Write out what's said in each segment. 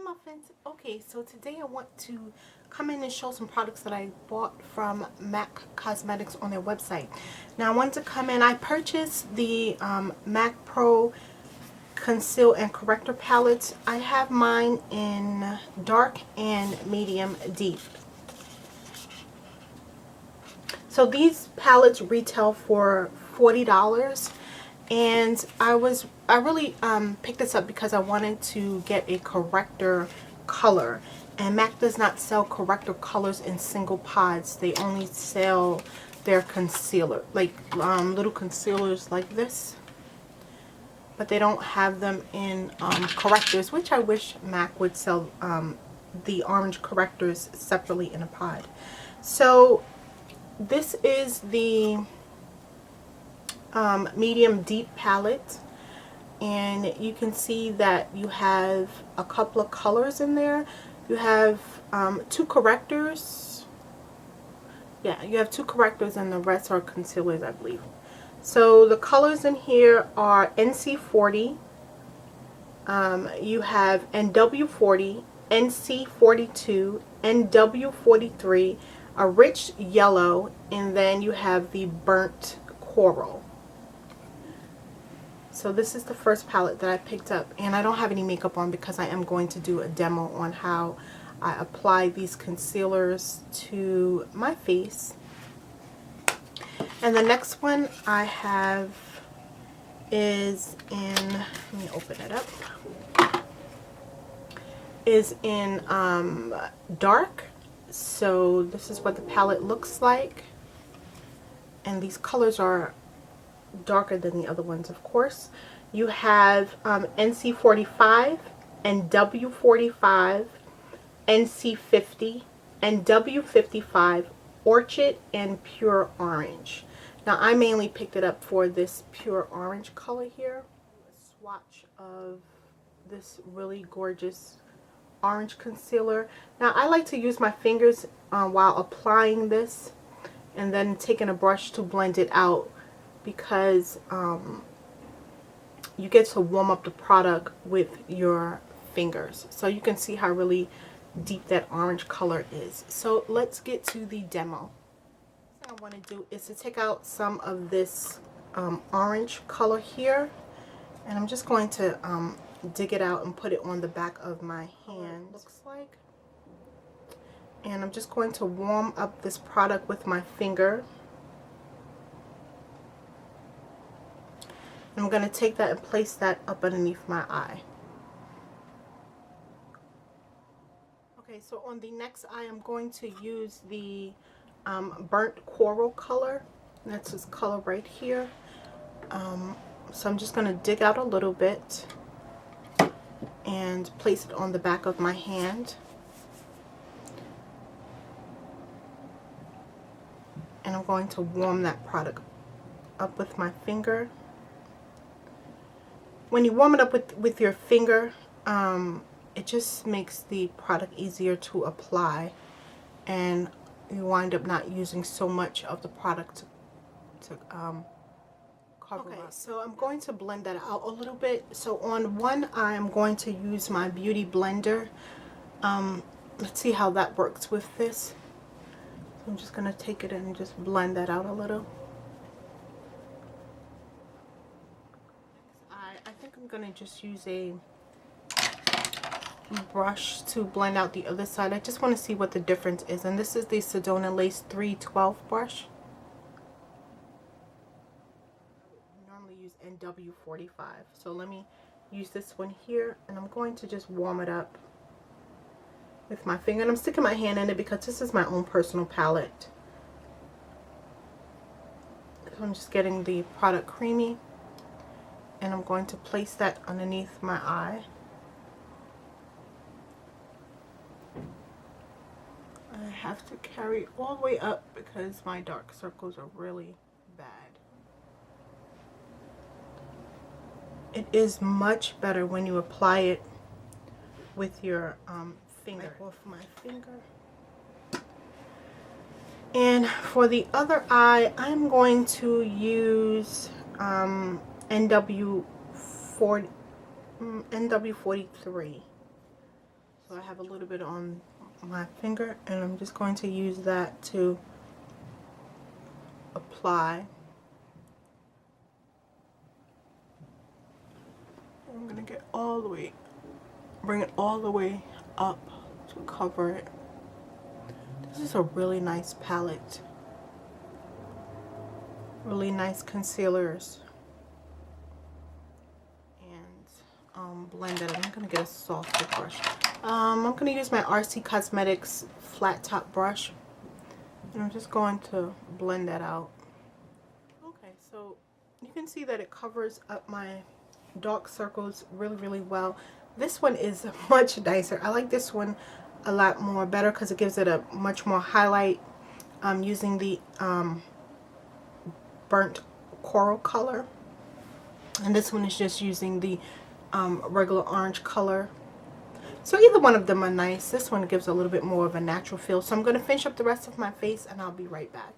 Muffins. Okay, so today I want to come in and show some products that I bought from MAC Cosmetics on their website. Now I wanted to come in, I purchased the MAC Pro Conceal and Corrector palettes. I have mine in dark and medium deep. So these palettes retail for $40. And I really picked this up because I wanted to get a corrector color, and MAC does not sell corrector colors in single pods. They only sell their concealer, like little concealers like this, but they don't have them in correctors, which I wish MAC would sell the orange correctors separately in a pod. So this is the medium deep palette, and you can see that you have a couple of colors in there. You have two correctors. Yeah, you have two correctors and the rest are concealers, I believe. So the colors in here are NC40, you have NW40, NC42, NW43, a rich yellow, and then you have the burnt coral. So this is the first palette that I picked up, and I don't have any makeup on because I am going to do a demo on how I apply these concealers to my face. And the next one I have is in, let me open it up, is in dark. So this is what the palette looks like, and these colors are darker than the other ones, of course. You have NC45, NW45, NC50, NW55, Orchid, and Pure Orange. Now I mainly picked it up for this pure orange color here. A swatch of this really gorgeous orange concealer. Now I like to use my fingers while applying this, and then taking a brush to blend it out, because you get to warm up the product with your fingers. So you can see how really deep that orange color is. So let's get to the demo. What I want to do is to take out some of this orange color here, and I'm just going to dig it out and put it on the back of my hand. Looks like. And I'm just going to warm up this product with my finger. I'm going to take that and place that up underneath my eye. Okay, so on the next eye, I'm going to use the burnt coral color. That's this color right here. So I'm just going to dig out a little bit and place it on the back of my hand. And I'm going to warm that product up with my finger. When you warm it up with your finger, it just makes the product easier to apply, and you wind up not using so much of the product to cover up. So I'm going to blend that out a little bit. So on one eye, I'm going to use my beauty blender. Let's see how that works with this. So I'm just going to take it and just blend that out a little. I think I'm going to just use a brush to blend out the other side. I just want to see what the difference is. And this is the Sedona Lace 312 brush. I normally use NW45. So let me use this one here, and I'm going to just warm it up with my finger. And I'm sticking my hand in it because this is my own personal palette. So I'm just getting the product creamy, and I'm going to place that underneath my eye. I have to carry all the way up because my dark circles are really bad. It is much better when you apply it with your finger. Off my finger. And for the other eye, I'm going to use NW43. So I have a little bit on my finger, and I'm just going to use that to apply. I'm going to get all the way, bring it all the way up to cover it. This is a really nice palette. Really nice concealers. And blend it. I'm going to get a softer brush. I'm going to use my RC Cosmetics flat top brush. And I'm just going to blend that out. Okay, so you can see that it covers up my dark circles really well. This one is much nicer. I like this one a lot more better because it gives it a much more highlight. I'm using the burnt coral color, and this one is just using the regular orange color. So either one of them are nice. This one gives a little bit more of a natural feel. So I'm going to finish up the rest of my face and I'll be right back.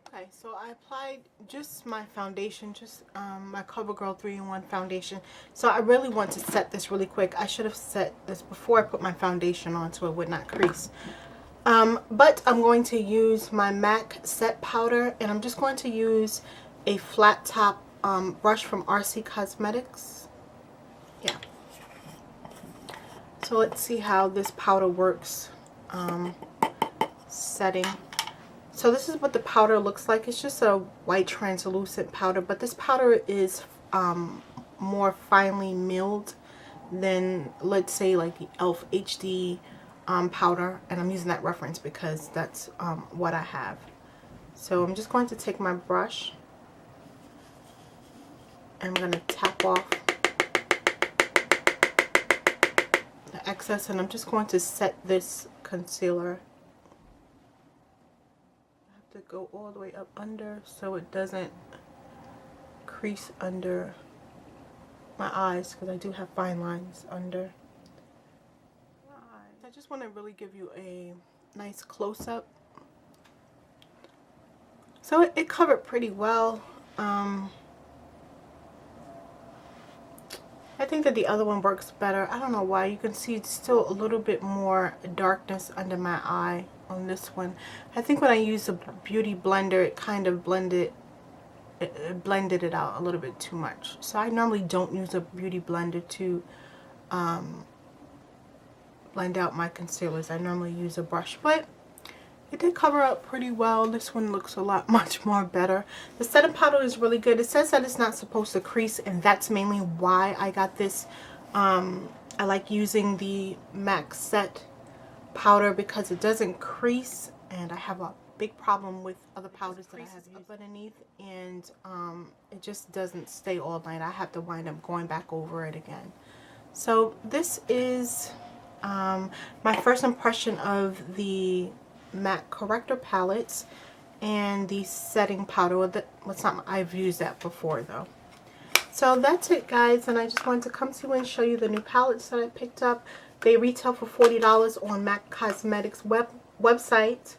Okay, so I applied just my foundation, just my CoverGirl 3-in-1 foundation. So I really want to set this really quick. I should have set this before I put my foundation on so it would not crease. But I'm going to use my MAC set powder, and I'm just going to use a flat top brush from RC Cosmetics. Yeah. So let's see how this powder works setting. So this is what the powder looks like. It's just a white translucent powder, but this powder is more finely milled than, let's say, like the e.l.f. HD powder, and I'm using that reference because that's what I have. So I'm just going to take my brush and I'm going to tap off the excess, and I'm just going to set this concealer. I have to go all the way up under so it doesn't crease under my eyes, because I do have fine lines under. I just want to really give you a nice close-up. So it covered pretty well. I think that the other one works better. I don't know why. You can see it's still a little bit more darkness under my eye on this one. I think when I used a beauty blender, it kind of blended it out a little bit too much. So I normally don't use a beauty blender to blend out my concealers. I normally use a brush, but it did cover up pretty well. This one looks a lot much more better. The setting powder is really good. It says that it's not supposed to crease, and that's mainly why I got this. I like using the MAC set powder because it doesn't crease, and I have a big problem with other powders that I have up underneath, and it just doesn't stay all night. I have to wind up going back over it again. So this is my first impression of the MAC corrector palettes and the setting powder. I've used that before though. So that's it, guys, and I just wanted to come to you and show you the new palettes that I picked up. They retail for $40 on MAC Cosmetics website.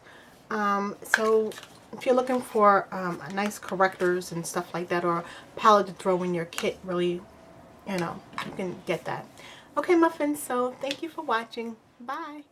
So if you're looking for nice correctors and stuff like that, or a palette to throw in your kit, really, you know, you can get that. Okay, muffins, so thank you for watching. Bye.